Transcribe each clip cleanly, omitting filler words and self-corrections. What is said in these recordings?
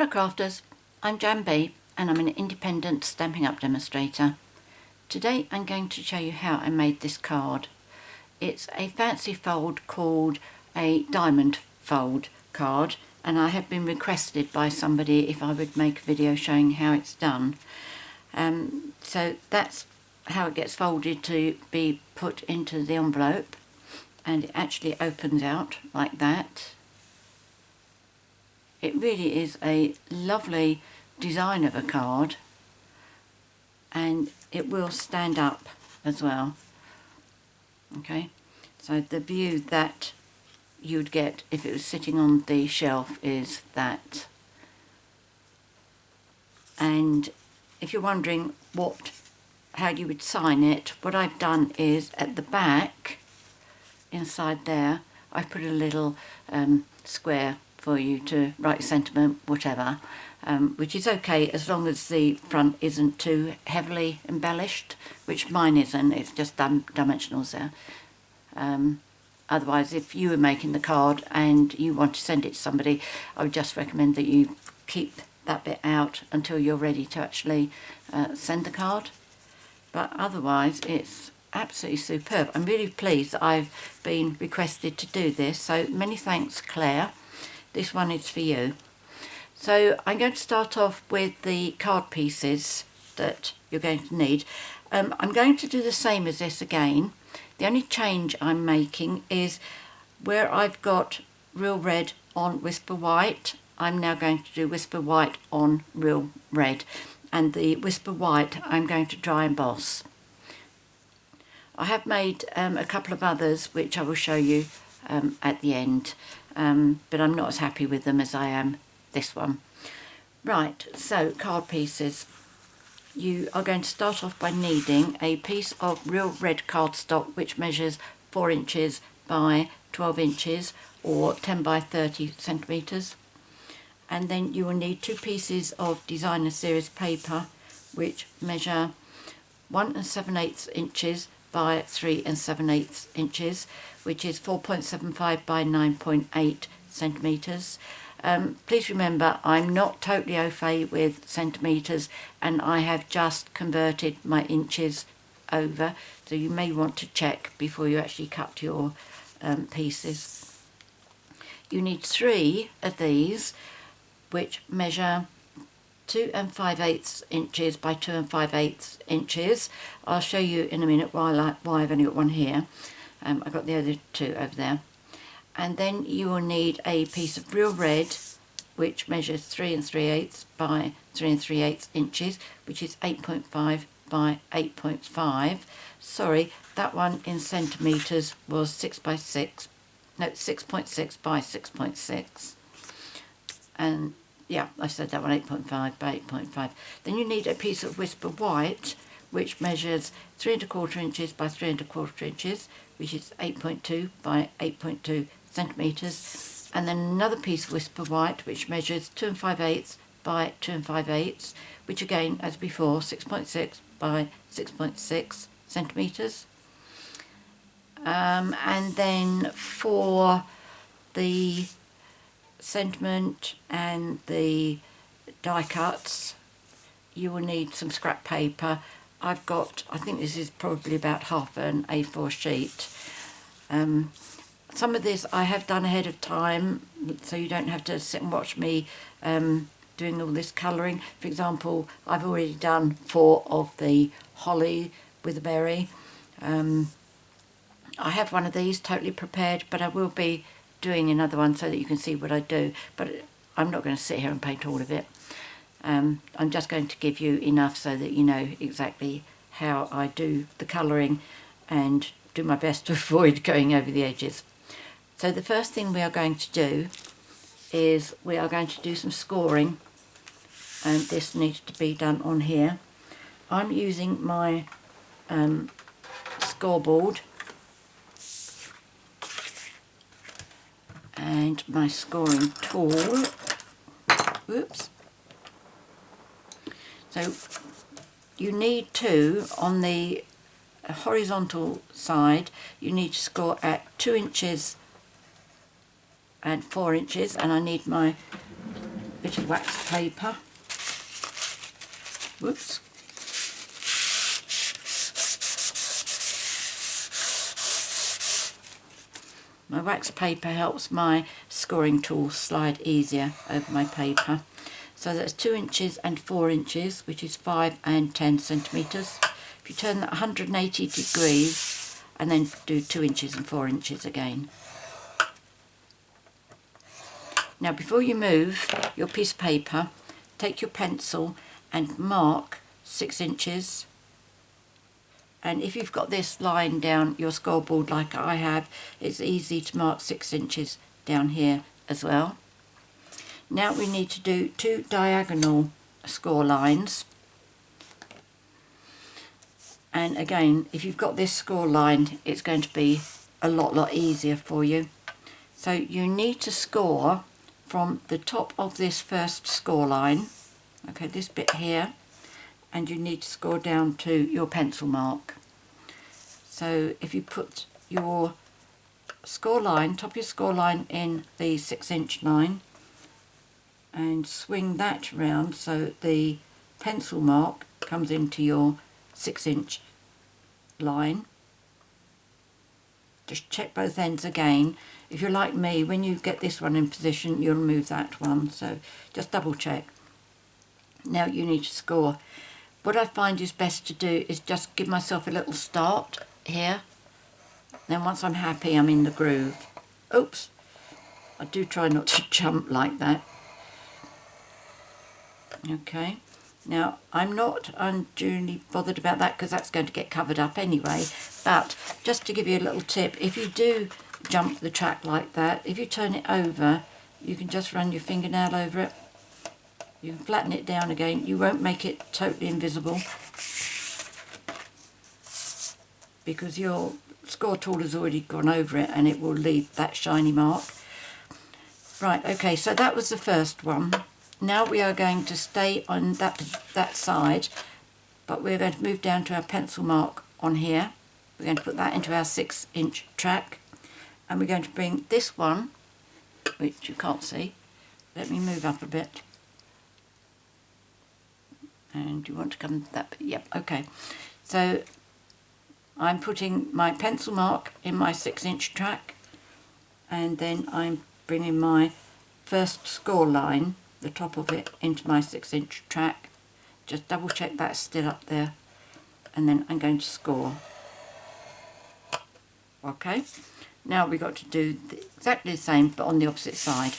Hello crafters, I'm JanB and I'm an independent Stampin' Up demonstrator. Today I'm going to show you how I made this card. It's a fancy fold called a diamond fold card, and I have been requested by somebody if I would make a video showing how it's done. So that's how it gets folded to be put into the envelope, and it actually opens out like that. It really is a lovely design of a card, and it will stand up as well. Okay, so the view that you'd get if it was sitting on the shelf is that. And if you're wondering how you would sign it, what I've done is at the back, inside there, I've put a little square for you to write sentiment, whatever, which is okay as long as the front isn't too heavily embellished, which mine isn't, it's just dimensionals there. Otherwise, if you were making the card and you want to send it to somebody, I would just recommend that you keep that bit out until you're ready to actually send the card. But otherwise, it's absolutely superb. I'm really pleased that I've been requested to do this, so many thanks, Claire. This one is for you. So I'm going to start off with the card pieces that you're going to need. I'm going to do the same as this again. The only change I'm making is where I've got real red on Whisper White, I'm now going to do Whisper White on real red, and the Whisper White I'm going to dry emboss. I have made a couple of others which I will show you at the end, but I'm not as happy with them as I am this one. Right, so card pieces. You are going to start off by needing a piece of real red cardstock which measures 4 inches by 12 inches or 10 by 30 centimetres. And then you will need 2 pieces of Designer Series Paper which measure 1 7/8 inches by 3 7/8 inches, which is 4.75 by 9.8 centimetres. Please remember, I'm not totally au fait with centimetres, and I have just converted my inches over, so you may want to check before you actually cut your pieces. You need 3 of these which measure 2 5/8 inches by 2 5/8 inches. I'll show you in a minute why I've only got one here. I've got the other 2 over there. And then you will need a piece of real red which measures 3 3/8 by 3 3/8 inches, which is 8.5 by 8.5. Sorry, that one in centimetres was 6 by 6. No, 6.6 by 6.6. And yeah, I said that one, 8.5 by 8.5. Then you need a piece of Whisper White which measures 3 1/4 inches by 3 1/4 inches, which is 8.2 by 8.2 centimetres. And then another piece of Whisper White which measures 2 5/8 by 2 5/8, which again, as before, 6.6 by 6.6 centimetres. And then for the sentiment and the die cuts, you will need some scrap paper. I've got, I think this is probably about half an A4 sheet. Some of this I have done ahead of time, so you don't have to sit and watch me doing all this colouring. For example, I've already done 4 of the holly with a berry. I have one of these totally prepared, but I will be doing another one so that you can see what I do, but I'm not going to sit here and paint all of it. I'm just going to give you enough so that you know exactly how I do the colouring and do my best to avoid going over the edges. So the first thing we are going to do is we are going to do some scoring, and this needs to be done on here. I'm using my scoreboard and my scoring tool. Oops. So you need to, on the horizontal side, you need to score at 2 inches and 4 inches, and I need my bit of wax paper. Whoops. My wax paper helps my scoring tool slide easier over my paper. So that's 2 inches and 4 inches, which is 5 and 10 centimetres. If you turn that 180 degrees and then do 2 inches and 4 inches again. Now before you move your piece of paper, take your pencil and mark 6 inches. And if you've got this line down your scoreboard like I have, it's easy to mark 6 inches down here as well. Now we need to do 2 diagonal score lines. And again, if you've got this score line, it's going to be a lot easier for you. So you need to score from the top of this first score line, okay, this bit here, and you need to score down to your pencil mark. So if you put your score line, top of your score line in the 6-inch line, and swing that round so the pencil mark comes into your 6-inch line. Just check both ends again. If you're like me, when you get this one in position, you'll move that one, so just double check. Now you need to score. What I find is best to do is just give myself a little start here. Then once I'm happy, I'm in the groove. Oops, I do try not to jump like that. Okay, now I'm not unduly bothered about that because that's going to get covered up anyway, but just to give you a little tip, if you do jump the track like that, if you turn it over, you can just run your fingernail over it. You can flatten it down again. You won't make it totally invisible because your score tool has already gone over it and it will leave that shiny mark. Right, okay, so that was the first one. Now we are going to stay on that side, but we're going to move down to our pencil mark on here. We're going to put that into our 6-inch track, and we're going to bring this one, which you can't see. Let me move up a bit. And you want to come that bit? Yep, okay. So I'm putting my pencil mark in my 6-inch track, and then I'm bringing my first score line, the top of it, into my 6-inch track. Just double check that's still up there, and then I'm going to score. Okay, now we've got to do exactly the same but on the opposite side.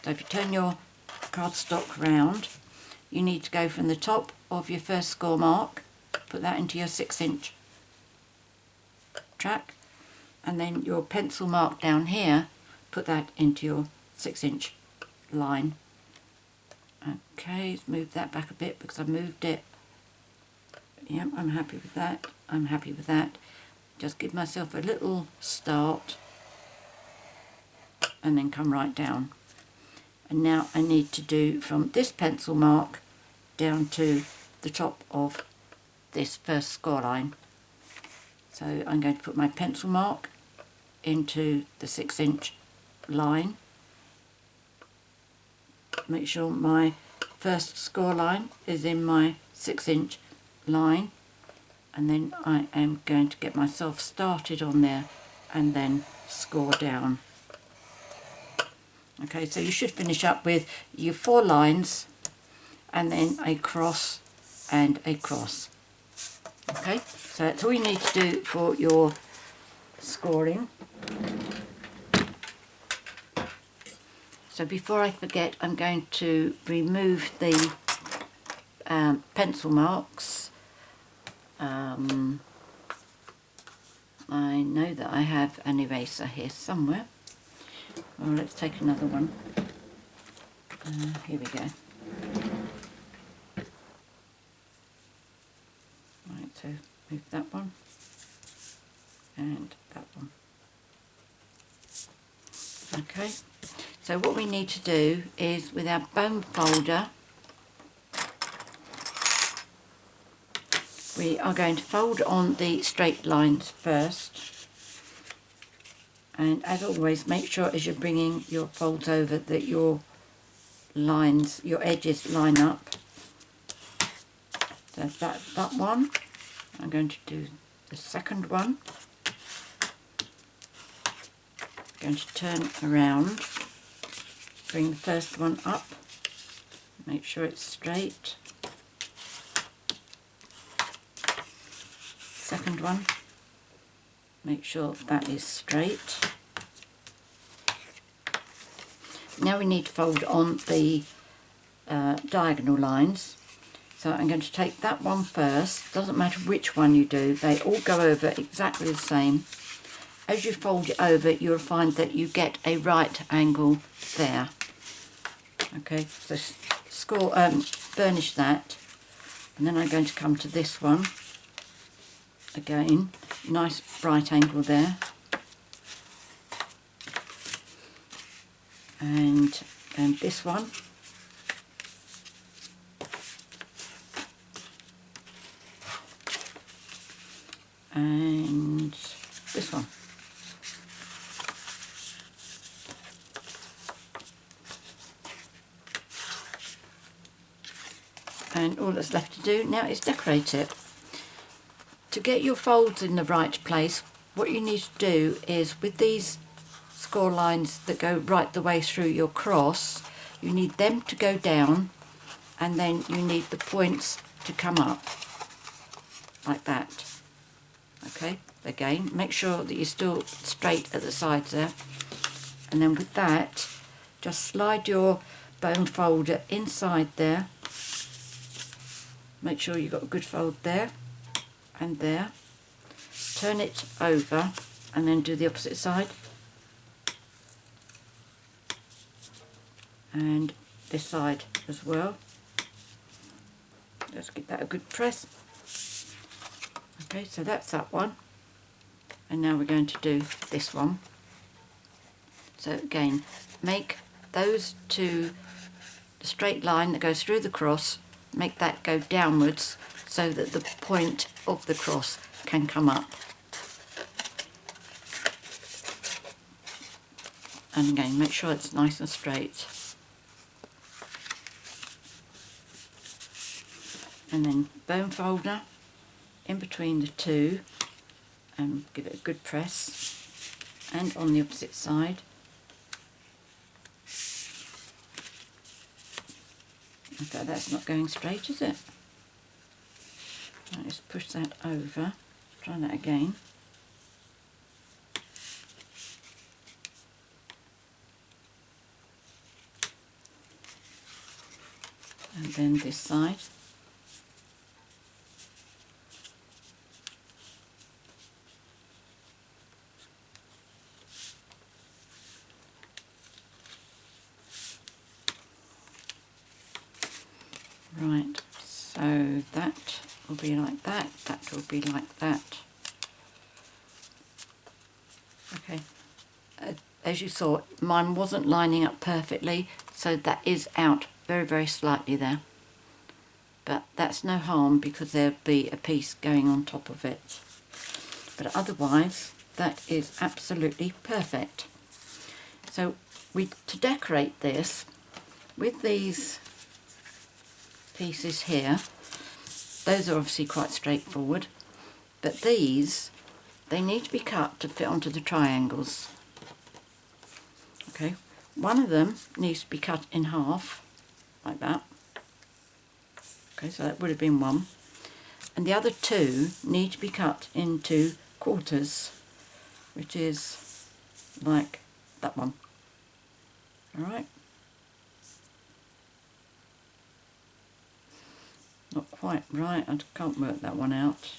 So if you turn your cardstock round, you need to go from the top of your first score mark, put that into your 6-inch track, and then your pencil mark down here, put that into your 6-inch line. Okay, let's move that back a bit because I've moved it. Yep, I'm happy with that. I'm happy with that. Just give myself a little start and then come right down. And now I need to do from this pencil mark down to the top of this first score line. So I'm going to put my pencil mark into the 6-inch line. Make sure my first score line is in my 6-inch line, and then I am going to get myself started on there and then score down. Okay, so you should finish up with your 4 lines and then a cross and a cross. Okay, so that's all you need to do for your scoring. So before I forget, I'm going to remove the pencil marks. I know that I have an eraser here somewhere. Well, let's take another one. Here we go. Right, so move that one and that one. Okay, so what we need to do is with our bone folder, we are going to fold on the straight lines first, and as always make sure as you're bringing your folds over that your lines, your edges line up. So that's that one. I'm going to do the second one. I'm going to turn around, bring the first one up, make sure it's straight. Second one, make sure that is straight. Now we need to fold on the diagonal lines. So I'm going to take that one first. Doesn't matter which one you do, they all go over exactly the same. As you fold it over, you'll find that you get a right angle there. Okay, so burnish that, and then I'm going to come to this one. Again, nice right angle there. And this one. And this one. And all that's left to do now is decorate it. To get your folds in the right place, what you need to do is, with these score lines that go right the way through your cross, you need them to go down, and then you need the points to come up like that. Okay, again, make sure that you're still straight at the sides there, and then with that, just slide your bone folder inside there. Make sure you've got a good fold there and there. Turn it over and then do the opposite side. And this side as well. Let's give that a good press. Okay, so that's that one. And now we're going to do this one. So again, make those two, the straight line that goes through the cross, make that go downwards so that the point of the cross can come up. And again, make sure it's nice and straight. And then bone folder in between the two, and give it a good press, and on the opposite side. Okay, that's not going straight, is it? Right, let's push that over. Try that again. And then this side. Right, so that will be like that, that will be like that. Okay, as you saw, mine wasn't lining up perfectly, so that is out very, very slightly there. But that's no harm, because there'll be a piece going on top of it. But otherwise, that is absolutely perfect. So to decorate this, with these pieces here, those are obviously quite straightforward, but these, they need to be cut to fit onto the triangles. Okay, one of them needs to be cut in half like that. Okay, so that would have been one, and the other two need to be cut into quarters, which is like that one. All right. Not quite right, I can't work that one out.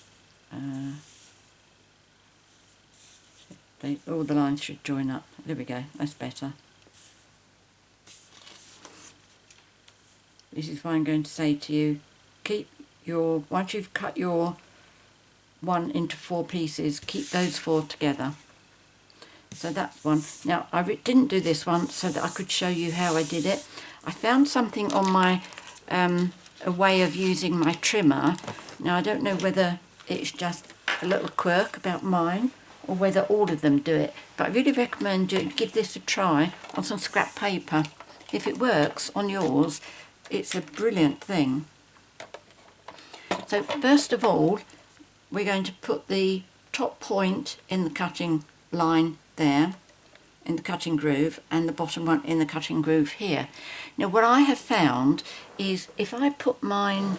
All the lines should join up. There we go, that's better. This is why I'm going to say to you, keep your, once you've cut your one into 4 pieces, keep those 4 together. So that's one. Now, I didn't do this one so that I could show you how I did it. I found something on my a way of using my trimmer. Now, I don't know whether it's just a little quirk about mine or whether all of them do it, but I really recommend you give this a try on some scrap paper if it works on yours, it's a brilliant thing. So first of all, we're going to put the top point in the cutting line there, in the cutting groove, and the bottom one in the cutting groove here. Now what I have found is if I put mine,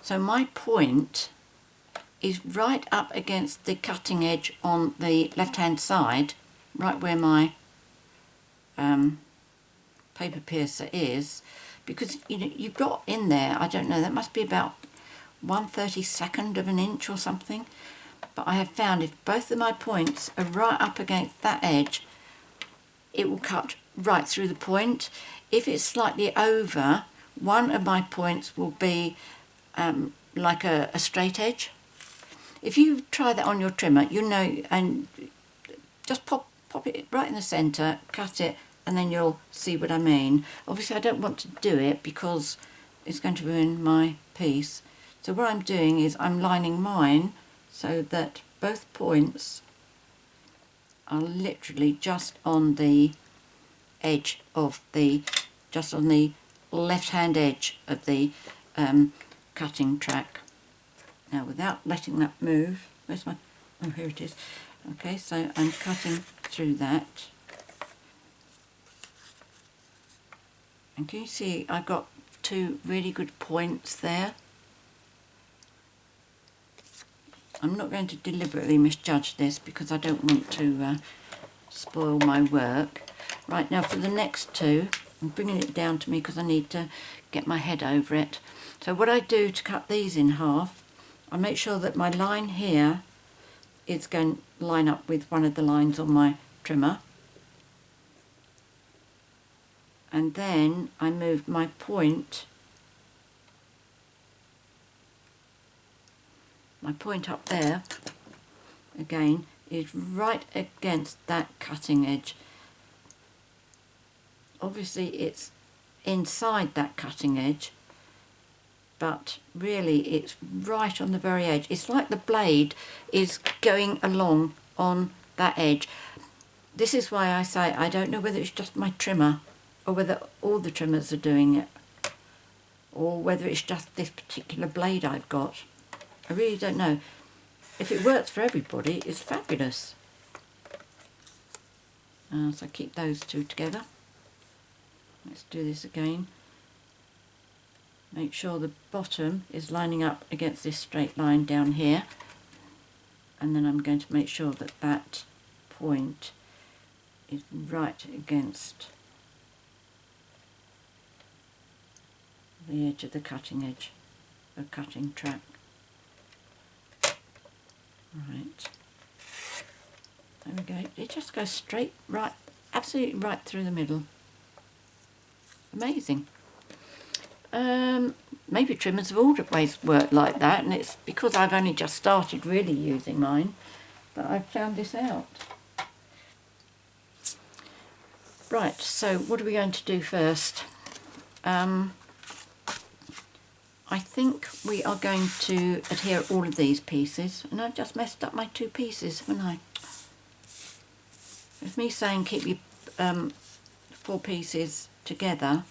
so my point is right up against the cutting edge on the left hand side, right where my paper piercer is, because you know you've got in there, I don't know, that must be about 1/32 of an inch or something. But I have found if both of my points are right up against that edge, it will cut right through the point. If it's slightly over, one of my points will be like a straight edge. If you try that on your trimmer, you know, and just pop it right in the centre, cut it, and then you'll see what I mean. Obviously I don't want to do it because it's going to ruin my piece. So what I'm doing is I'm lining mine so that both points are literally just on the edge of the, just on the left hand edge of the cutting track. Now without letting that move, where's my, oh here it is. Okay, so I'm cutting through that. And can you see I've got two really good points there? I'm not going to deliberately misjudge this because I don't want to spoil my work. Right, now for the next two, I'm bringing it down to me because I need to get my head over it. So what I do to cut these in half, I make sure that my line here is going to line up with one of the lines on my trimmer. And then I move my point up there, again, is right against that cutting edge. Obviously it's inside that cutting edge, but really it's right on the very edge. It's like the blade is going along on that edge. This is why I say I don't know whether it's just my trimmer or whether all the trimmers are doing it, or whether it's just this particular blade I've got. I really don't know. If it works for everybody, it's fabulous. So keep those two together. Let's do this again. Make sure the bottom is lining up against this straight line down here. And then I'm going to make sure that that point is right against the edge of the cutting track. Right, there we go. It just goes straight, right, absolutely right through the middle. Amazing. Maybe trimmers have always worked like that, and it's because I've only just started really using mine that I've found this out. Right, so what are we going to do first? I think we are going to adhere all of these pieces, and I've just messed up my two pieces, haven't I? With me saying keep your 4 pieces together,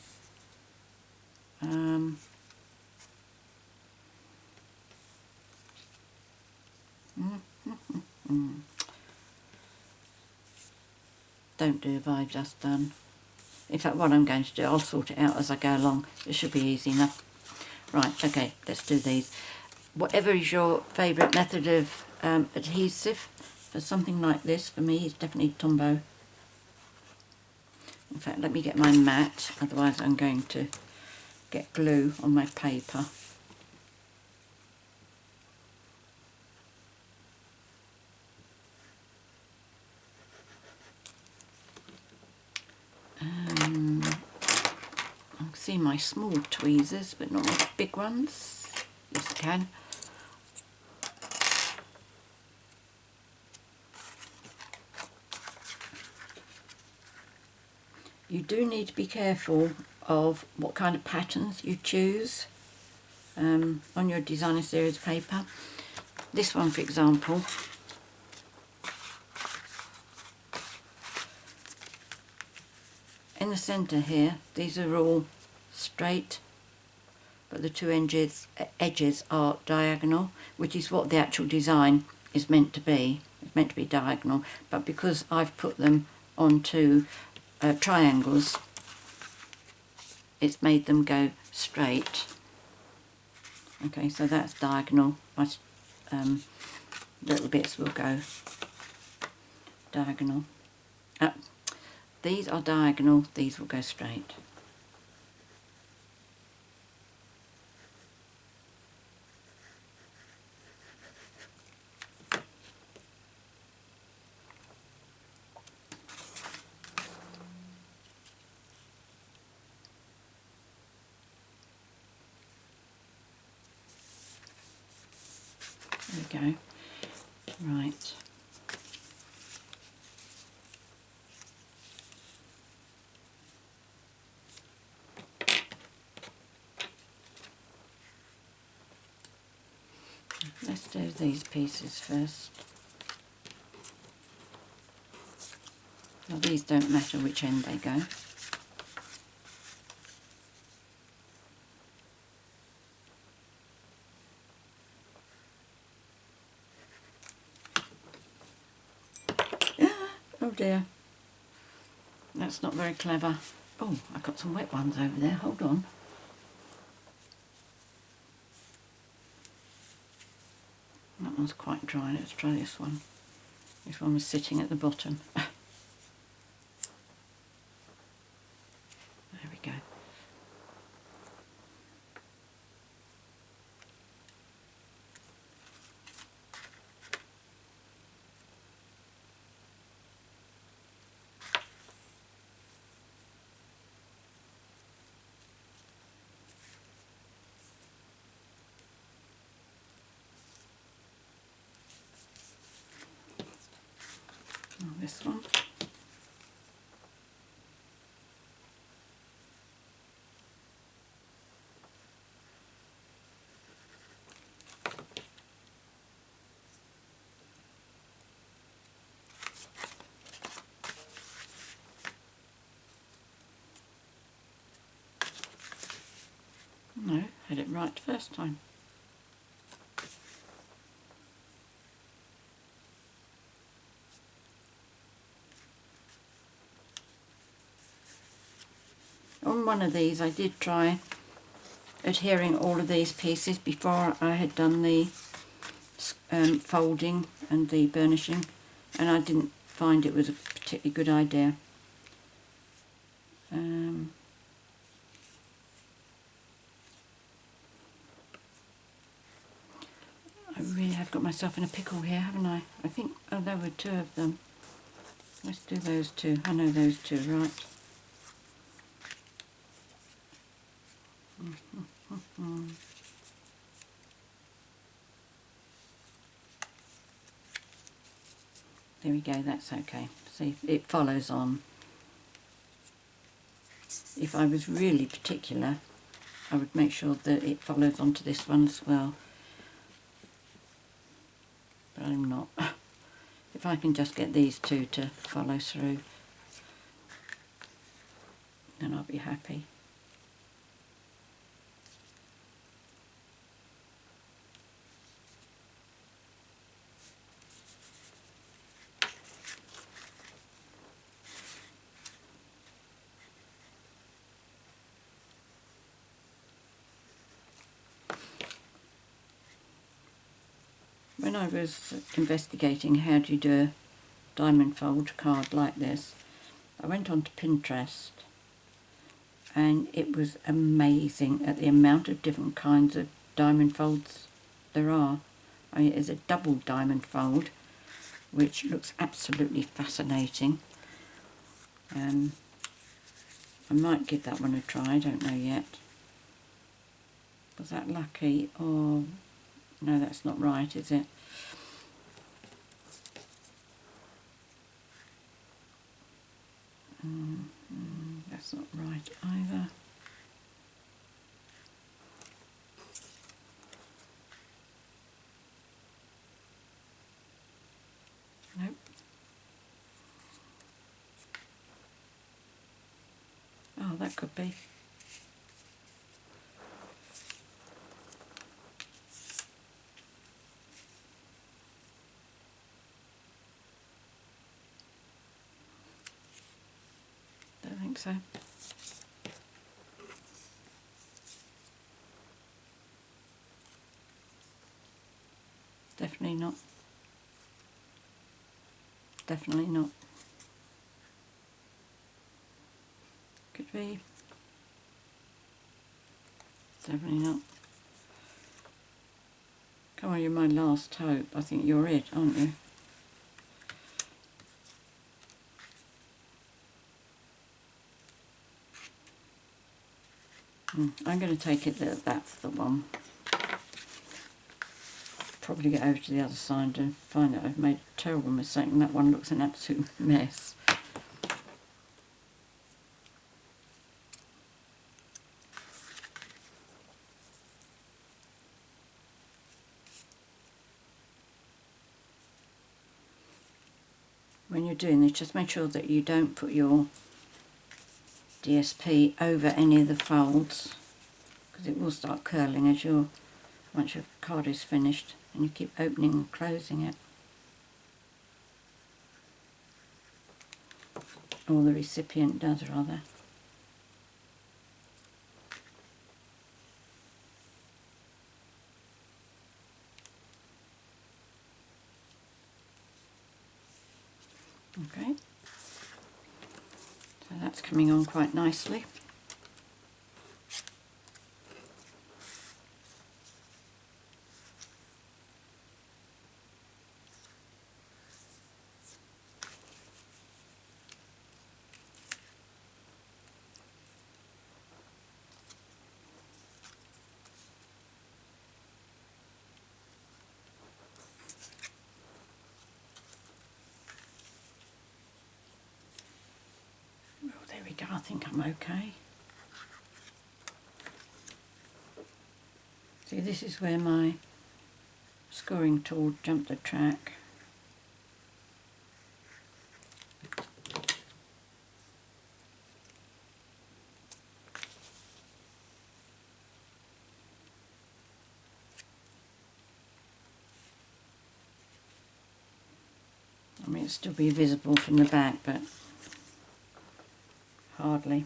don't do what I've just done. In fact, what I'm going to do, I'll sort it out as I go along. It should be easy enough. Right, okay, let's do these. Whatever is your favourite method of adhesive for something like this, for me, it's definitely Tombow. In fact, let me get my mat, otherwise I'm going to get glue on my paper. I can see my small tweezers, but not my big ones. Yes, I can. You do need to be careful of what kind of patterns you choose on your designer series paper. This one, for example, the centre here, these are all straight, but the two edges are diagonal, which is what the actual design is meant to be. It's meant to be diagonal, but because I've put them onto triangles, it's made them go straight. Okay, so that's diagonal. My little bits will go diagonal. These are diagonal, these will go straight. There we go. Right. Let's do these pieces first. Now these don't matter which end they go. Oh dear, that's not very clever. Oh, I've got some wet ones over there, hold on. That one's quite dry, let's try this one. This one was sitting at the bottom. There we go. This one. No, had it right first time. On one of these I did try adhering all of these pieces before I had done the folding and the burnishing, and I didn't find it was a particularly good idea. I really have got myself in a pickle here, haven't I? I think, oh, there were two of them. Let's do those two. I know those two, right. There we go, that's okay. See, it follows on. If I was really particular, I would make sure that it follows onto this one as well. But I'm not. If I can just get these two to follow through, then I'll be happy. When I was investigating how do you do a diamond fold card like this, I went on to Pinterest, and it was amazing at the amount of different kinds of diamond folds there are. I mean, it's a double diamond fold, which looks absolutely fascinating. I might give that one a try, I don't know yet. Was that lucky, or no, that's not right, is it? That's not right either. Nope. that could be. Don't think so. Definitely not. Definitely not. Could be. Definitely not. Come on, you're my last hope. I think you're it, aren't you? I'm going to take it that that's the one. Probably get over to the other side and find out I've made a terrible mistake, and that one looks an absolute mess. When you're doing this, just make sure that you don't put your DSP over any of the folds, because it will start curling as once your card is finished, and you keep opening and closing it. Or the recipient does, rather. Okay, so that's coming on quite nicely. There we go, I think I'm okay. See, this is where my scoring tool jumped the track. I mean, it'll still be visible from the back, but hardly.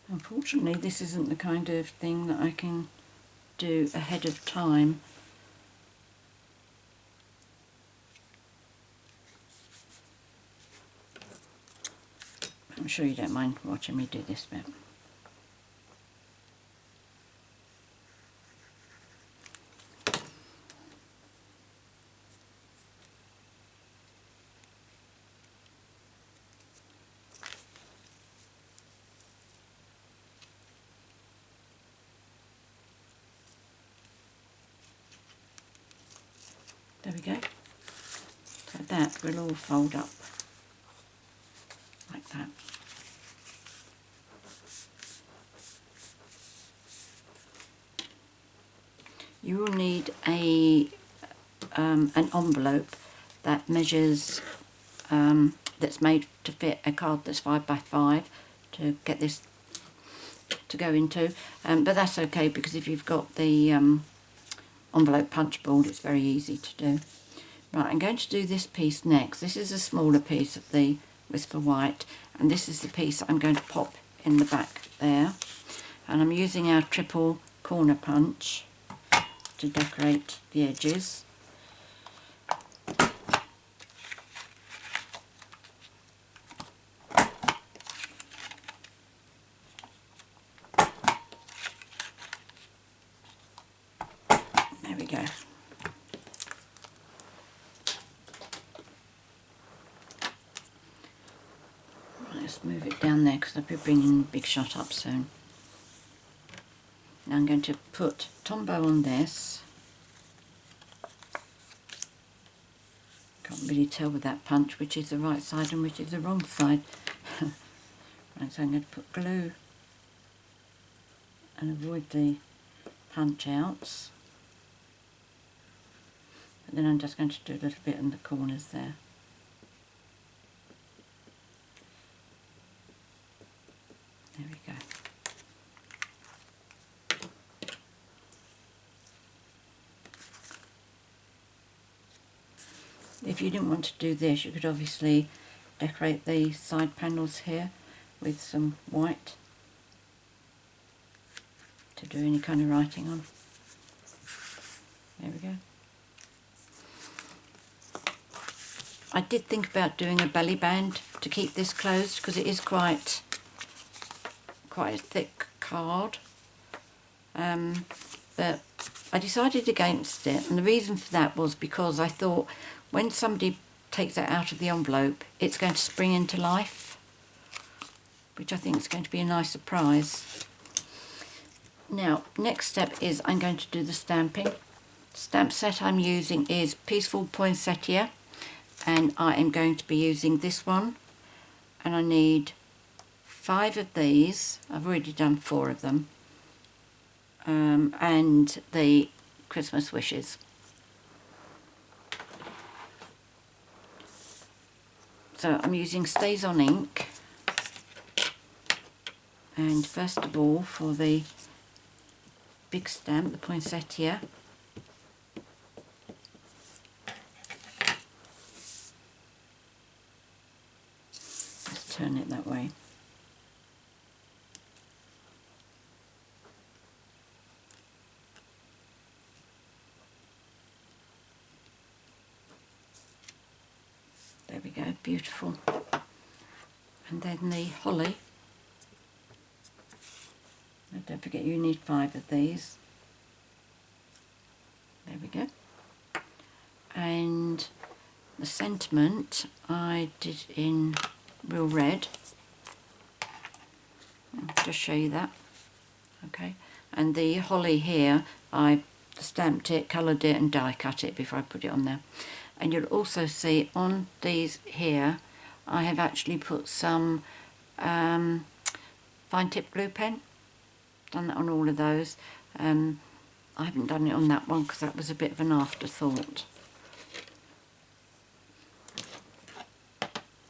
Unfortunately, this isn't the kind of thing that I can do ahead of time. I'm sure you don't mind watching me do this bit. There we go. So that will all fold up like that. You will need an envelope that measures, that's made to fit a card that's 5 by 5 to get this to go into, but that's okay, because if you've got the envelope punch board, it's very easy to do. Right, I'm going to do this piece next. This is a smaller piece of the Whisper White, and this is the piece I'm going to pop in the back there, and I'm using our triple corner punch to decorate the edges. There we go. Let's move it down there, because I'll be bringing Big Shot up soon. Now I'm going to put Tombow on this. Can't really tell with that punch which is the right side and which is the wrong side. Right, so I'm going to put glue and avoid the punch outs. And then I'm just going to do a little bit in the corners there. There we go. If you didn't want to do this, you could obviously decorate the side panels here with some white to do any kind of writing on. There we go. I did think about doing a belly band to keep this closed because it is quite a thick card, but I decided against it, and the reason for that was because I thought when somebody takes that out of the envelope it's going to spring into life, which I think is going to be a nice surprise. Now, next step is I'm going to do the stamping. The stamp set I'm using is Peaceful Poinsettia, and I am going to be using this one, and I need 5 of these. I've already done 4 of them, and the Christmas wishes. So I'm using Stays On ink, and first of all for the big stamp, the poinsettia, let's turn it that way. There we go, beautiful. And then the holly. And don't forget you need 5 of these. There we go. And the sentiment I did in real red. I'll just show you that. Okay. And the holly here, I stamped it, coloured it and die cut it before I put it on there. And you'll also see on these here, I have actually put some fine tip glue pen. Done that on all of those. I haven't done it on that one because that was a bit of an afterthought.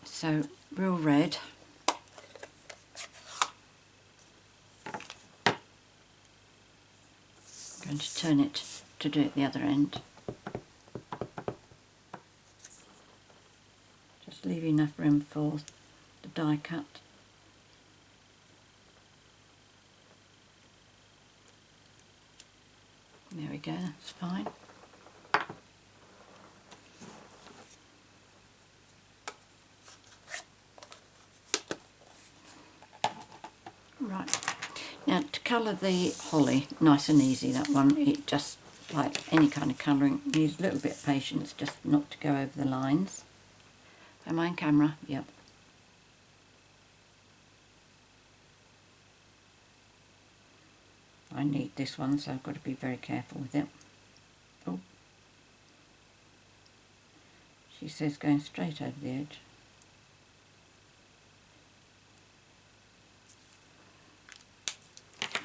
So, real red. I'm going to turn it to do it the other end. Just leave enough room for the die cut. There we go, that's fine. Right, now to colour the holly, nice and easy that one, it just, like any kind of colouring, needs a little bit of patience just not to go over the lines. Am I on camera? Yep. I need this one, so I've got to be very careful with it. Oh. She says going straight over the edge.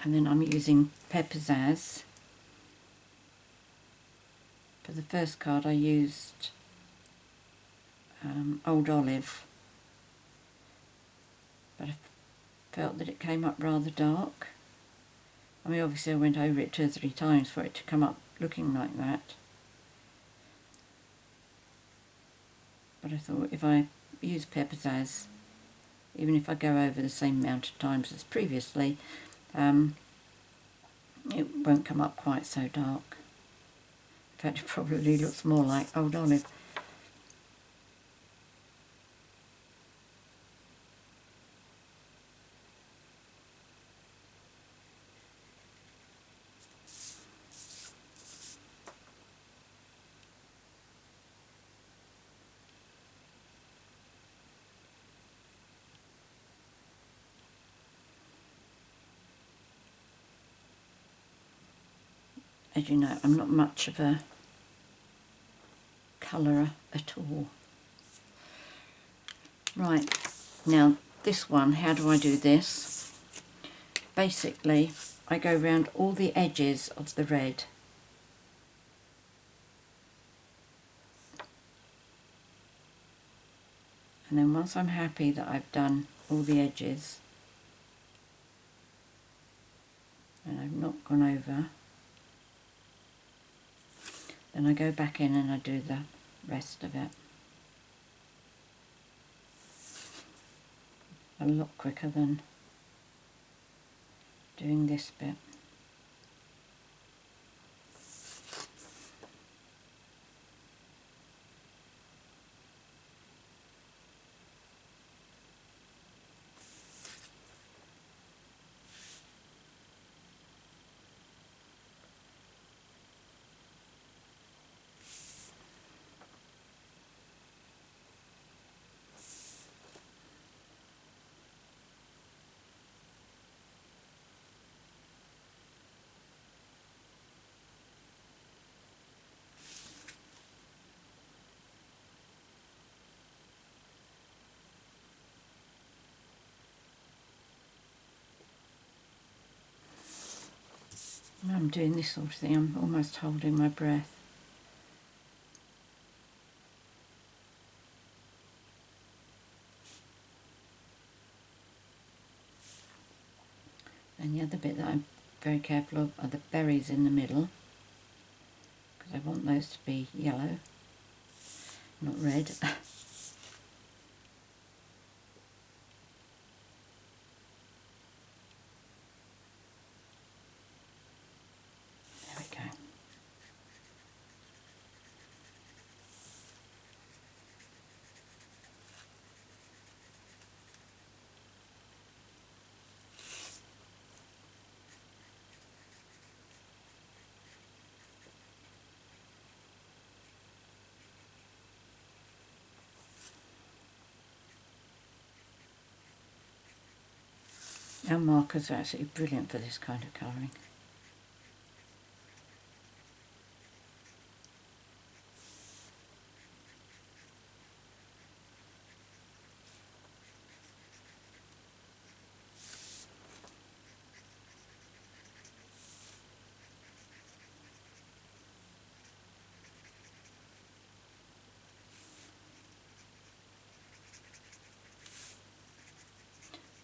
And then I'm using Pizzazz. For the first card I used Old Olive, but I felt that it came up rather dark. I mean, obviously I went over it 2 or 3 times for it to come up looking like that. But I thought if I use Pizzazz, even if I go over the same amount of times as previously, it won't come up quite so dark. In fact, it probably looks more like Old Olive. As you know, I'm not much of a colourer at all. Right, now this one, how do I do this? Basically, I go around all the edges of the red. And then once I'm happy that I've done all the edges, and I've not gone over, then I go back in and I do the rest of it. A lot quicker than doing this bit. When I'm doing this sort of thing, I'm almost holding my breath. And the other bit that I'm very careful of are the berries in the middle, because I want those to be yellow, not red. There we go. Our markers are absolutely brilliant for this kind of colouring.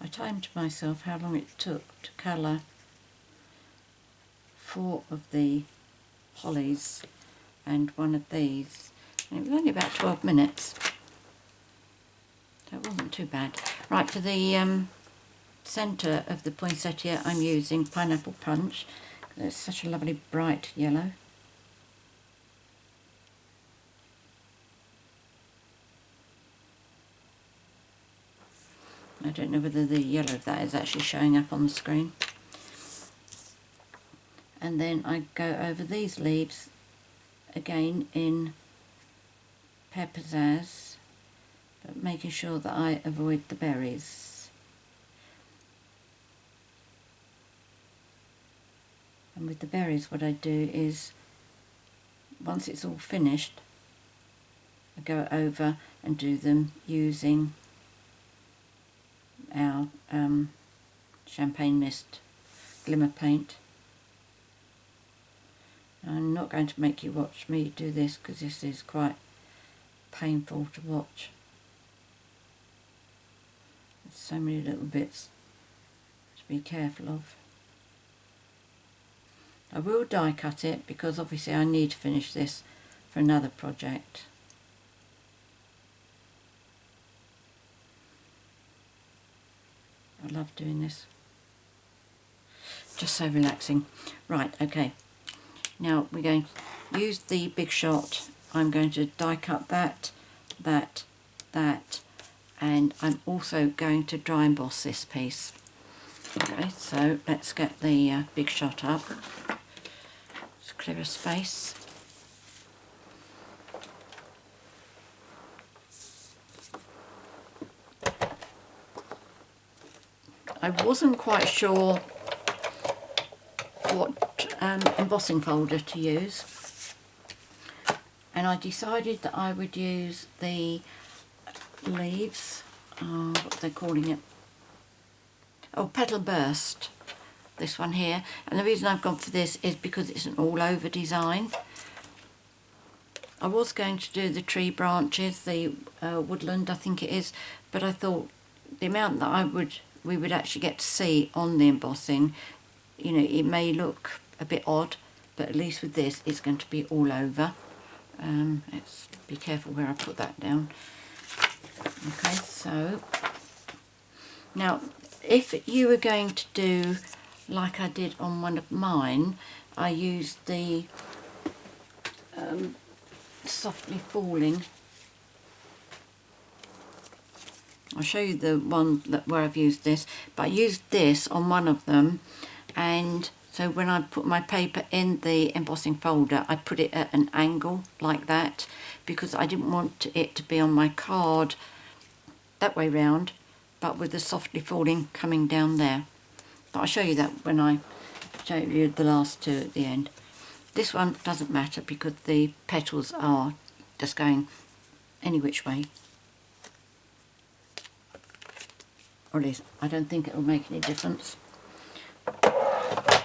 I timed myself how long it took to colour 4 of the hollies and 1 of these, and it was only about 12 minutes, so it wasn't too bad. Right, for the centre of the poinsettia I'm using Pineapple Punch. It's such a lovely bright yellow. I don't know whether the yellow of that is actually showing up on the screen. And then I go over these leaves again in Pear Pizzazz, but making sure that I avoid the berries. And with the berries, what I do is, once it's all finished, I go over and do them using our Champagne Mist Glimmer Paint. I'm not going to make you watch me do this because this is quite painful to watch. There's so many little bits to be careful of. I will die cut it because obviously I need to finish this for another project. I love doing this. Just so relaxing. Right, okay. Now we're going to use the Big Shot. I'm going to die cut that, and I'm also going to dry emboss this piece. Okay, so let's get the Big Shot up. Let's clear a space. I wasn't quite sure what embossing folder to use, and I decided that I would use the leaves what are they calling it? Oh, Petal Burst. This one here. And the reason I've gone for this is because it's an all over design. I was going to do the tree branches, the woodland I think it is, but I thought the amount that we would actually get to see on the embossing, you know, it may look a bit odd, but at least with this it's going to be all over. Let's be careful where I put that down. Okay, so now if you were going to do like I did on one of mine, I used the Softly Falling. I'll show you the one where I've used this, but I used this on one of them, and so when I put my paper in the embossing folder I put it at an angle like that because I didn't want it to be on my card that way round, but with the Softly Falling coming down there. But I'll show you that when I show you the last two at the end. This one doesn't matter because the petals are just going any which way. Or at least I don't think it will make any difference.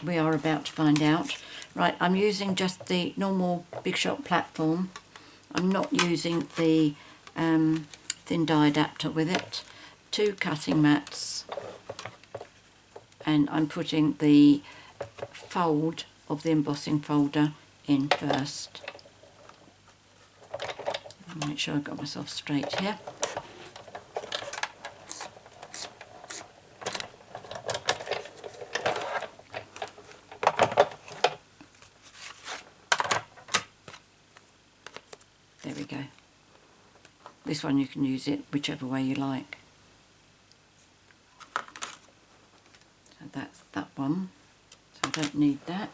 We are about to find out. Right, I'm using just the normal Big Shot platform. I'm not using the thin die adapter with it. 2 cutting mats, and I'm putting the fold of the embossing folder in first. I'll make sure I've got myself straight here. There we go. This one you can use it whichever way you like. So that's that one. So I don't need that.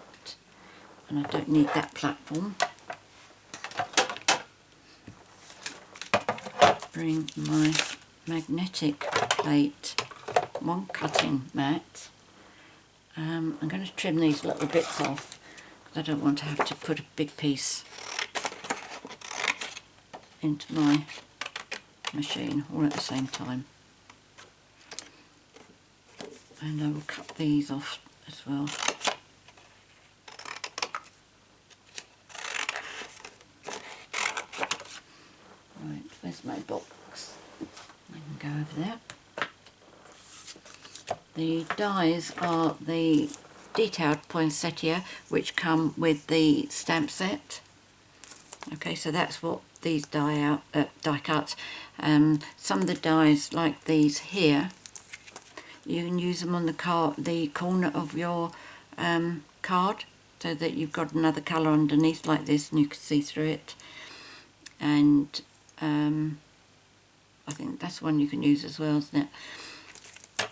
And I don't need that platform. Bring my magnetic plate, 1 cutting mat. I'm going to trim these little bits off because I don't want to have to put a big piece into my machine all at the same time. And I will cut these off as well. Right, where's my box? I can go over there. The dies are the detailed poinsettia which come with the stamp set. Okay, so that's what these die cuts. Some of the dies like these here, you can use them on the corner of your card, so that you've got another colour underneath like this and you can see through it. And I think that's one you can use as well, isn't it?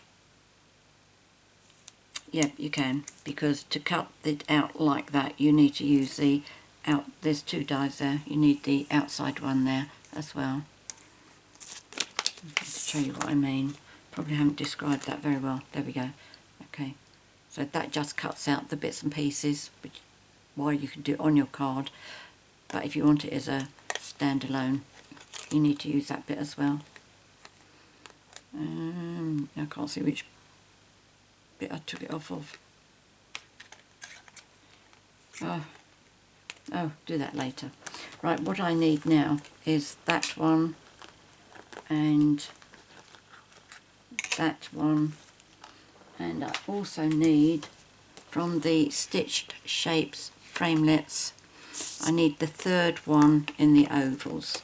Yeah, you can, because to cut it out like that you need to use the there's 2 dies there, you need the outside one there as well. To show you what I mean, probably haven't described that very well. There we go. Okay, so that just cuts out the bits and pieces, while you can do it on your card, but if you want it as a standalone you need to use that bit as well. I can't see which bit I took it off of. Oh, do that later. Right, what I need now is that one and that one, and I also need, from the Stitched Shapes framelits, I need the 3rd one in the ovals.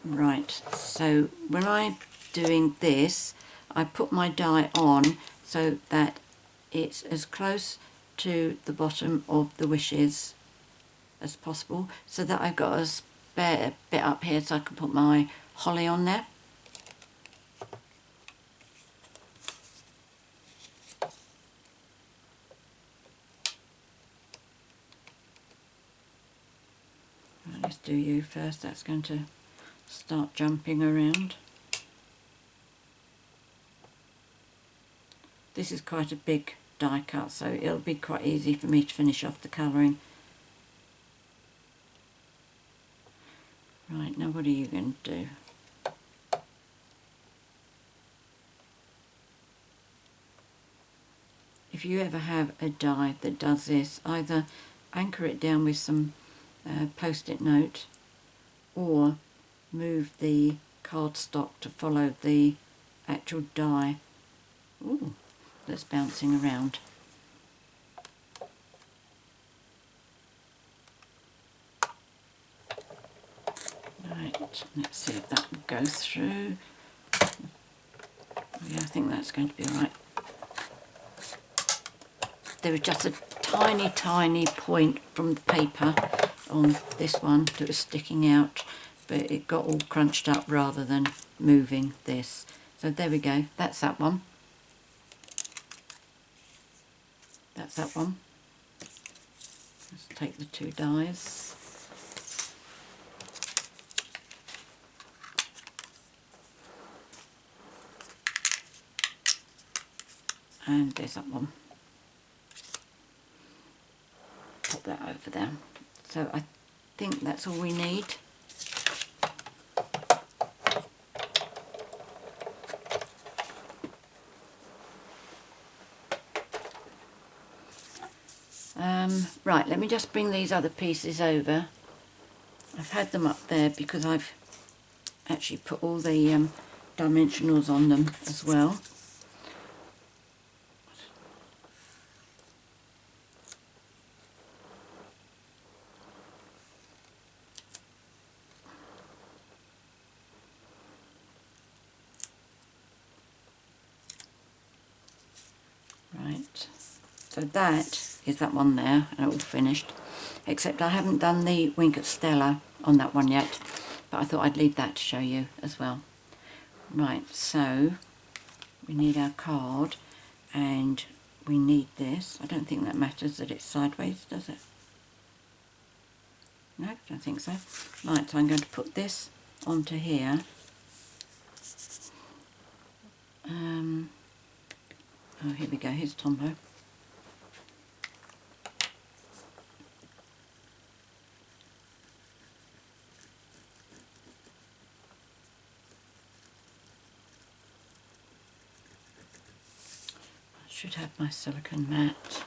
Right, so when I'm doing this I put my die on so that it's as close to the bottom of the wishes as possible, so that I've got a spare bit up here so I can put my holly on there. Right, let's do you first, that's going to start jumping around. This is quite a big die cut, so it'll be quite easy for me to finish off the colouring. Right, now what are you going to do? If you ever have a die that does this, either anchor it down with some post-it note or move the cardstock to follow the actual die. Ooh, that's bouncing around. Right, let's see if that will go through. Oh, yeah, I think that's going to be alright. There was just a tiny, tiny point from the paper on this one that was sticking out, but it got all crunched up rather than moving this. So there we go, that's that one. That's that one. Let's take the two dies. And there's that one. Pop that over there. So I think that's all we need. Right, let me just bring these other pieces over. I've had them up there because I've actually put all the dimensionals on them as well. Right, so that is that one there, and all finished. Except I haven't done the Wink at Stella on that one yet, but I thought I'd leave that to show you as well. Right, so we need our card, and we need this. I don't think that matters that it's sideways, does it? No, I don't think so. Right, so I'm going to put this onto here. Oh, here we go, here's Tombo. I should have my silicone mat.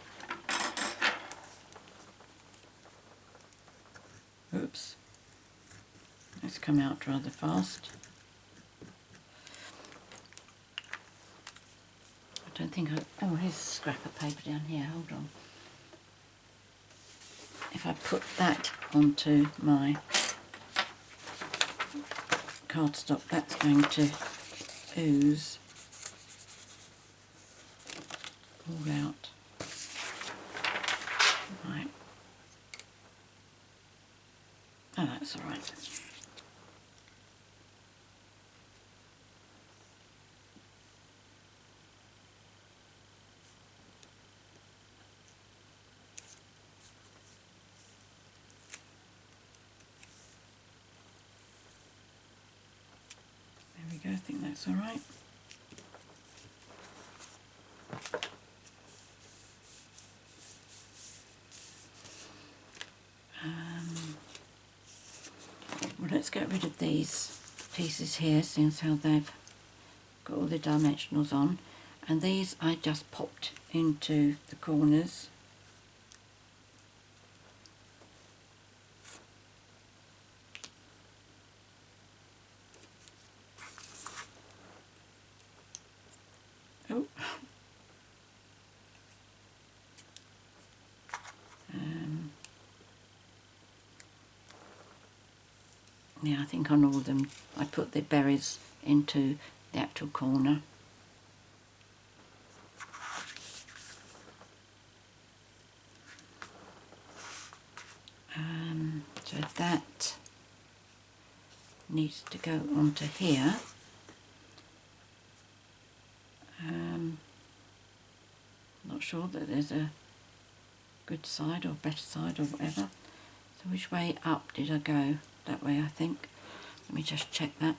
Oops. It's come out rather fast. I don't think I... Oh, here's a scrap of paper down here, hold on. If I put that onto my cardstock, that's going to ooze all out. Right. Oh, that's all right. There we go, I think that's all right. Well, let's get rid of these pieces here, seeing as how they've got all the dimensionals on. And these I just popped into the corners. Oh. Yeah, I think on all of them I put the berries into the actual corner. So that needs to go onto here. Not sure that there's a good side or better side or whatever. So which way up did I go? That way, I think. Let me just check that.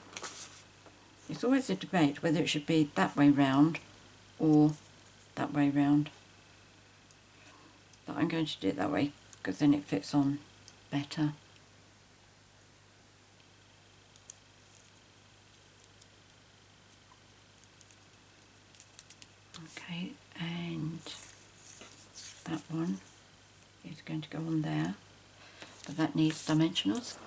It's always a debate whether it should be that way round or that way round. But I'm going to do it that way because then it fits on better. Okay, and that one is going to go on there, but that needs dimensionals.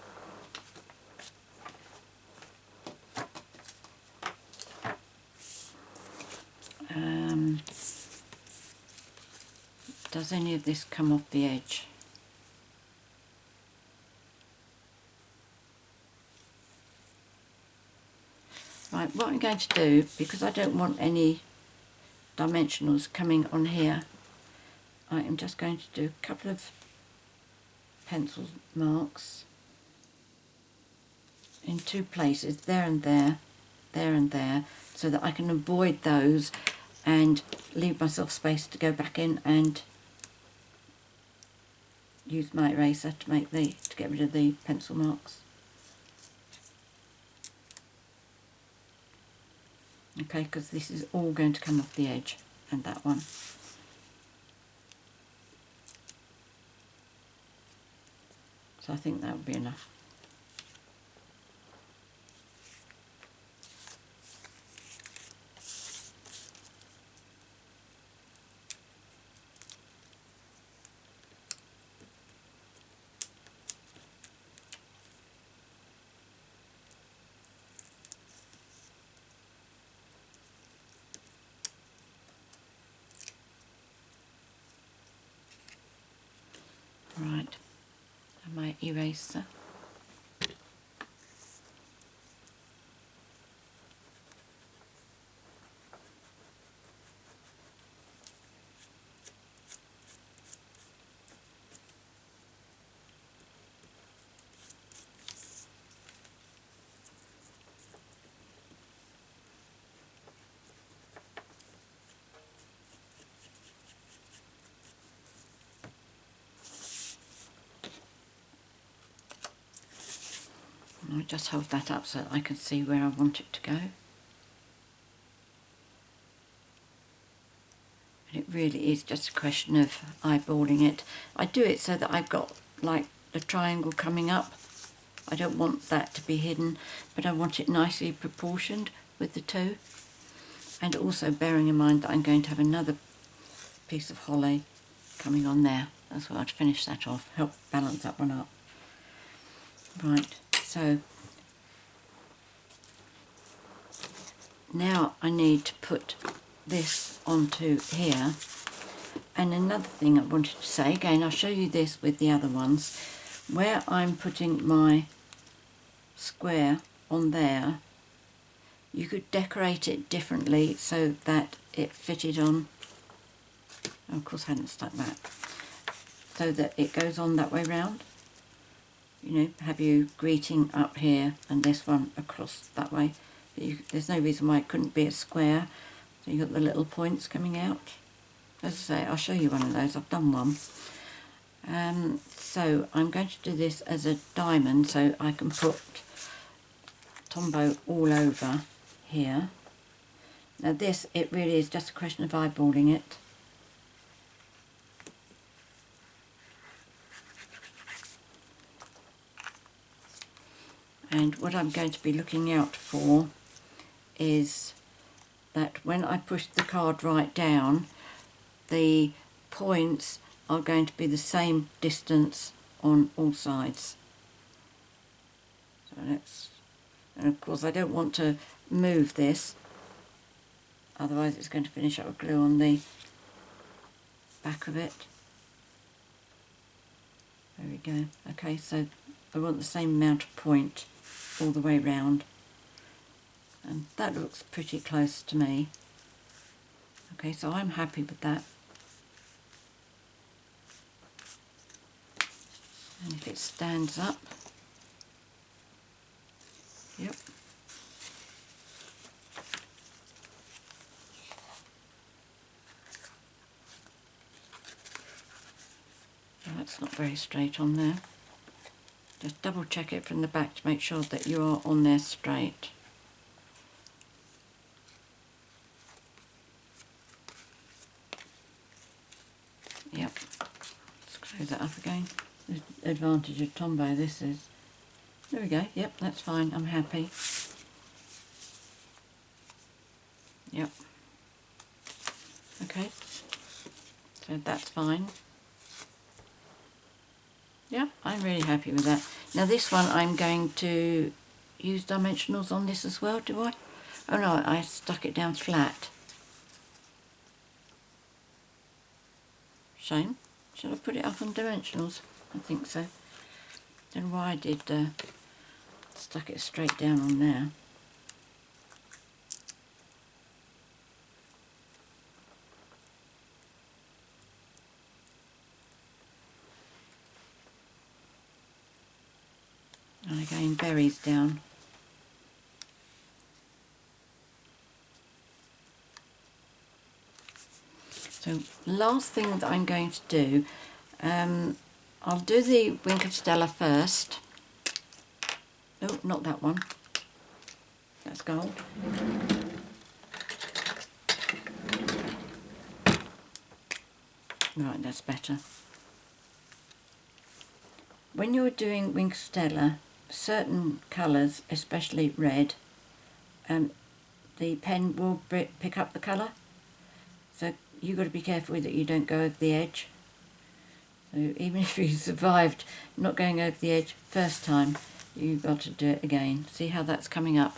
Does any of this come off the edge? Right, what I'm going to do, because I don't want any dimensionals coming on here, I am just going to do a couple of pencil marks in two places, there and there, there and there, so that I can avoid those and leave myself space to go back in and use my eraser to get rid of the pencil marks. Okay, because this is all going to come off the edge, and that one. So I think that would be enough. Right, and my eraser. I'll just hold that up so that I can see where I want it to go. And it really is just a question of eyeballing it. I do it so that I've got like the triangle coming up. I don't want that to be hidden, but I want it nicely proportioned with the two. And also bearing in mind that I'm going to have another piece of holly coming on there as well to finish that off, help balance that one up. Right, so now I need to put this onto here. And another thing I wanted to say, again I'll show you this with the other ones, where I'm putting my square on there, you could decorate it differently so that it fitted on, oh, of course I hadn't stuck that, so that it goes on that way round. You know, have you greeting up here and this one across that way. There's no reason why it couldn't be a square. So you've got the little points coming out. As I say, I'll show you one of those. I've done one. So I'm going to do this as a diamond so I can put Tombow all over here. Now this, it really is just a question of eyeballing it. And what I'm going to be looking out for is that when I push the card right down, the points are going to be the same distance on all sides. So let's, and of course I don't want to move this, otherwise it's going to finish up with glue on the back of it. There we go. Okay, so I want the same amount of point all the way round, and that looks pretty close to me. Okay, so I'm happy with that. And if it stands up, yep. That's not very straight on there. Just double check it from the back to make sure that you are on there straight. Yep. Let's close that up again. The advantage of Tombow this is. There we go. Yep, that's fine. I'm happy. Yep. Okay, so that's fine. Yeah, I'm really happy with that. Now this one I'm going to use dimensionals on this as well, do I? Oh no, I stuck it down flat. Shame. Should I put it up on dimensionals? I think so. Don't know why I did stuck it straight down on there. And again, berries down. So last thing that I'm going to do, I'll do the Wink of Stella first. Oh, not that one. That's gold. Right, that's better. When you're doing Wink of Stella, certain colours, especially red, the pen will pick up the colour. So you've got to be careful that you don't go over the edge. So even if you survived not going over the edge first time, you've got to do it again. See how that's coming up?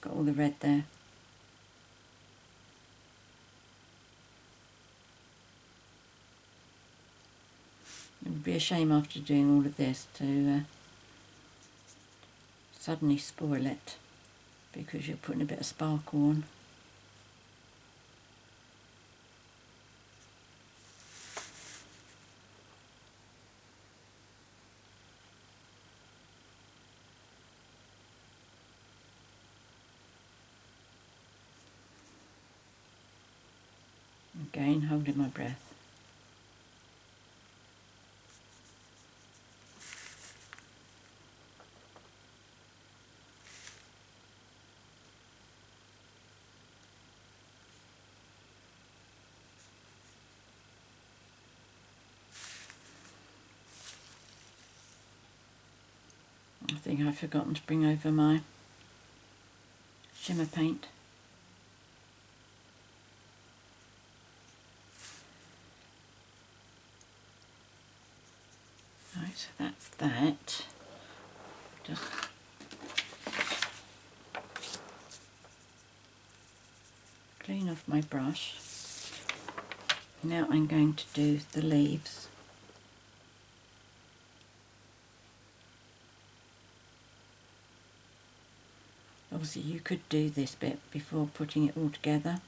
Got all the red there. It would be a shame after doing all of this to suddenly spoil it because you're putting a bit of sparkle on. Again, holding my breath. I think I've forgotten to bring over my shimmer paint. Right, so that's that. Just clean off my brush. Now I'm going to do the leaves. Obviously you could do this bit before putting it all together.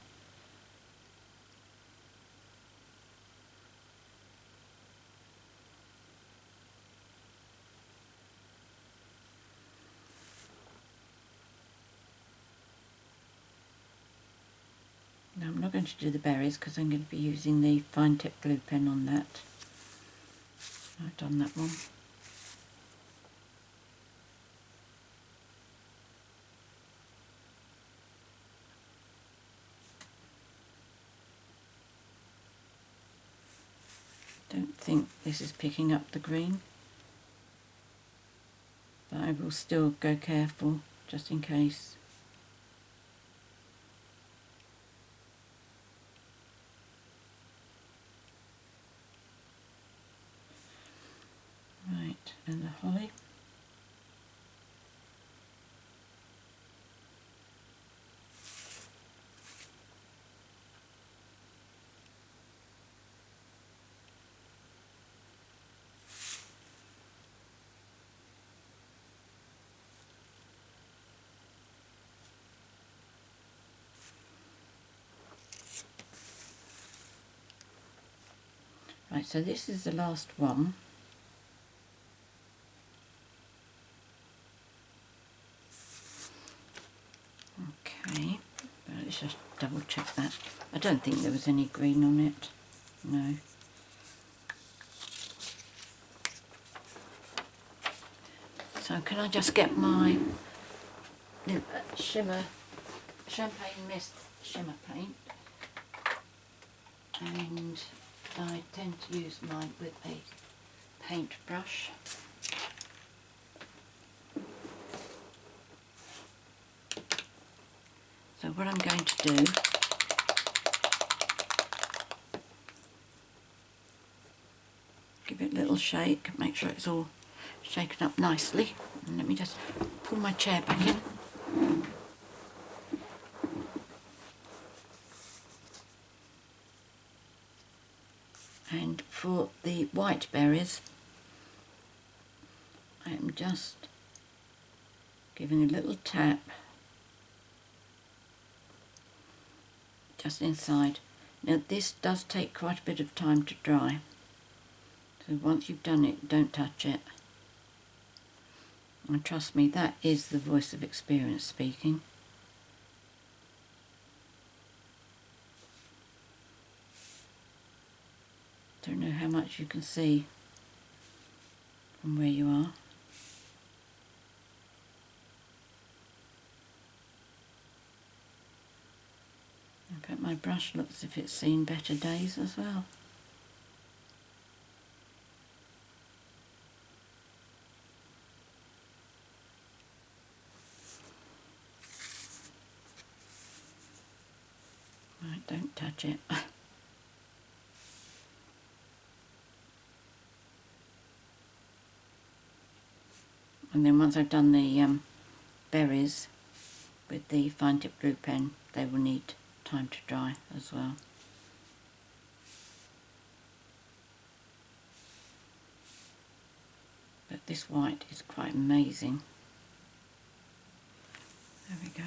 Now I'm not going to do the berries because I'm going to be using the fine tip glue pen on that. I've done that one. Don't think this is picking up the green, but I will still go careful just in case. Right, and the holly. Right, so this is the last one. Okay, let's just double check that. I don't think there was any green on it. No. So can I just get my shimmer, champagne mist shimmer paint, and I tend to use mine with a paintbrush. So what I'm going to do give it a little shake, make sure it's all shaken up nicely. And let me just pull my chair back in. And for the white berries, I am just giving a little tap just inside. Now this does take quite a bit of time to dry, so once you've done it, don't touch it. And trust me, that is the voice of experience speaking. Don't know how much you can see from where you are. In fact, my brush looks as if it's seen better days as well. Right, don't touch it. And then once I've done the berries with the fine tip glue pen, they will need time to dry as well. But this white is quite amazing. There we go.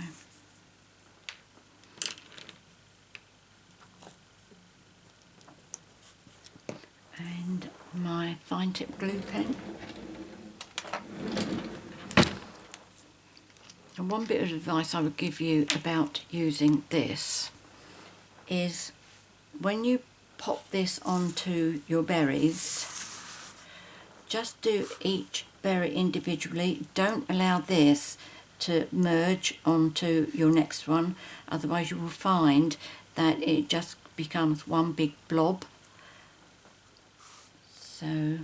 And my fine tip glue pen. And one bit of advice I would give you about using this is when you pop this onto your berries, just do each berry individually. Don't allow this to merge onto your next one, otherwise you will find that it just becomes one big blob. So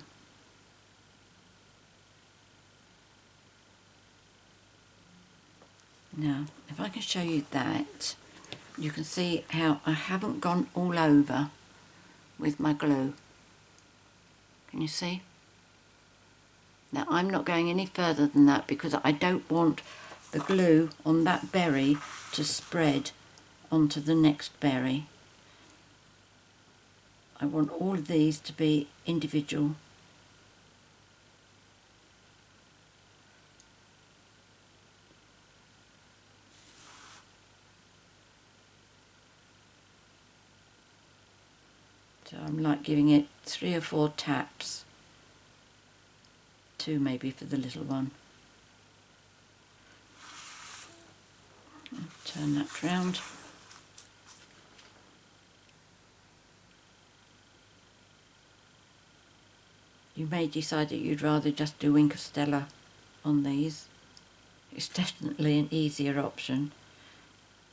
now, if I can show you that, you can see how I haven't gone all over with my glue. Can you see? Now, I'm not going any further than that because I don't want the glue on that berry to spread onto the next berry. I want all of these to be individual. So I'm like giving it 3 or 4 taps, 2 maybe for the little one. I'll turn that round. You may decide that you'd rather just do Wink of Stella on these. It's definitely an easier option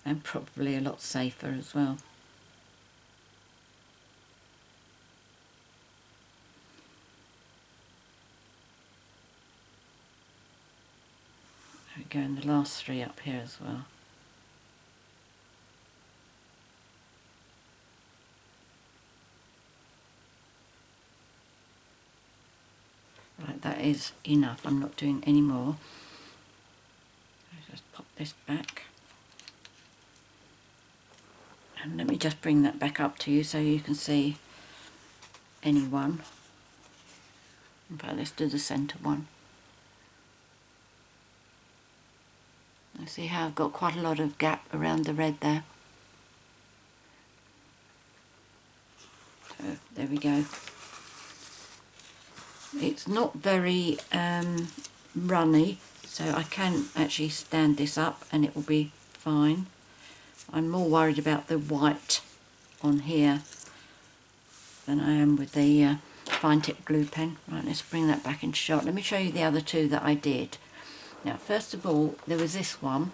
and probably a lot safer as well. There we go, and the last 3 up here as well. Right, that is enough. I'm not doing any more. I'll just pop this back. And let me just bring that back up to you so you can see any one. In fact, let's do the centre one. You see how I've got quite a lot of gap around the red there. So there we go. It's not very runny, so I can actually stand this up and it will be fine. I'm more worried about the white on here than I am with the fine tip glue pen. Right, let's bring that back into shot. Let me show you the other 2 that I did. Now, first of all, there was this one,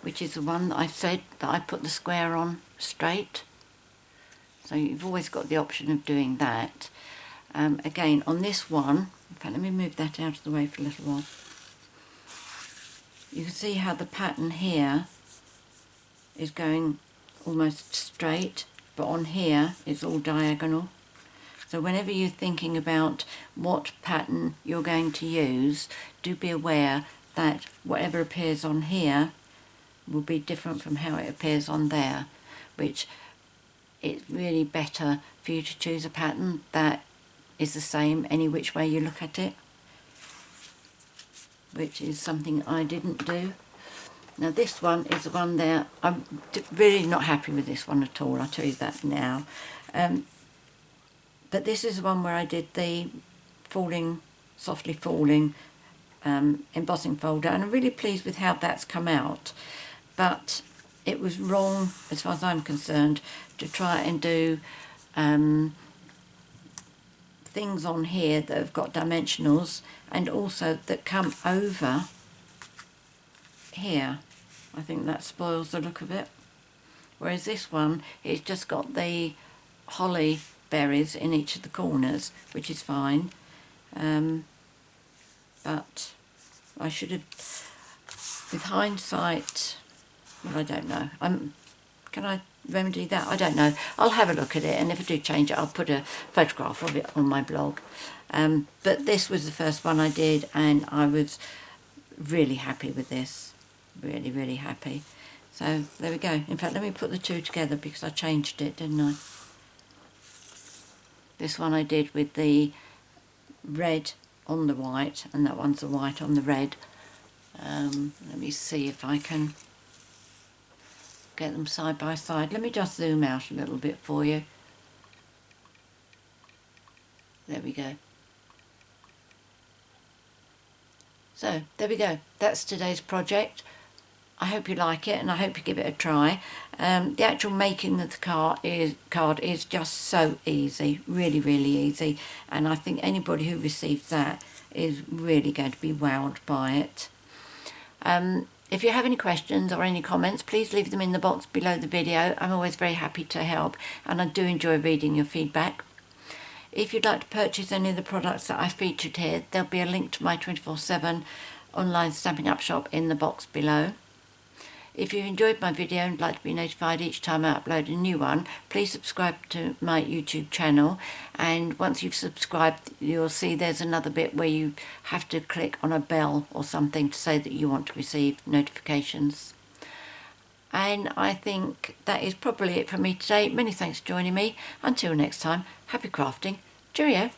which is the one that I said that I put the square on straight. So you've always got the option of doing that. Again, on this one, in fact, let me move that out of the way for a little while. You can see how the pattern here is going almost straight, but on here it's all diagonal. So whenever you're thinking about what pattern you're going to use, do be aware that whatever appears on here will be different from how it appears on there, which it's really better for you to choose a pattern that is the same any which way you look at it, which is something I didn't do. Now this one is the one there, I'm really not happy with this one at all, I'll tell you that now. But this is the one where I did the softly falling embossing folder, and I'm really pleased with how that's come out. But it was wrong, as far as I'm concerned, to try and do things on here that have got dimensionals and also that come over here. I think that spoils the look of it. Whereas this one, it's just got the holly berries in each of the corners, which is fine. But I should have, with hindsight, well, I don't know. Can I remedy that? I don't know. I'll have a look at it, and if I do change it, I'll put a photograph of it on my blog. But this was the first one I did, and I was really happy with this. Really, really happy. So there we go. In fact, let me put the two together because I changed it, didn't I? This one I did with the red on the white, and that one's the white on the red. Let me see if I can get them side by side. Let me just zoom out a little bit for you. There we go. So there we go. That's today's project. I hope you like it, and I hope you give it a try. The actual making of the card is just so easy, really, really easy, and I think anybody who receives that is really going to be wowed by it. If you have any questions or any comments, please leave them in the box below the video. I'm always very happy to help, and I do enjoy reading your feedback. If you'd like to purchase any of the products that I featured here, there'll be a link to my 24/7 online Stampin' Up shop in the box below. If you enjoyed my video and would like to be notified each time I upload a new one, please subscribe to my YouTube channel, and once you've subscribed you'll see there's another bit where you have to click on a bell or something to say that you want to receive notifications. And I think that is probably it from me today. Many thanks for joining me. Until next time, happy crafting. Cheerio.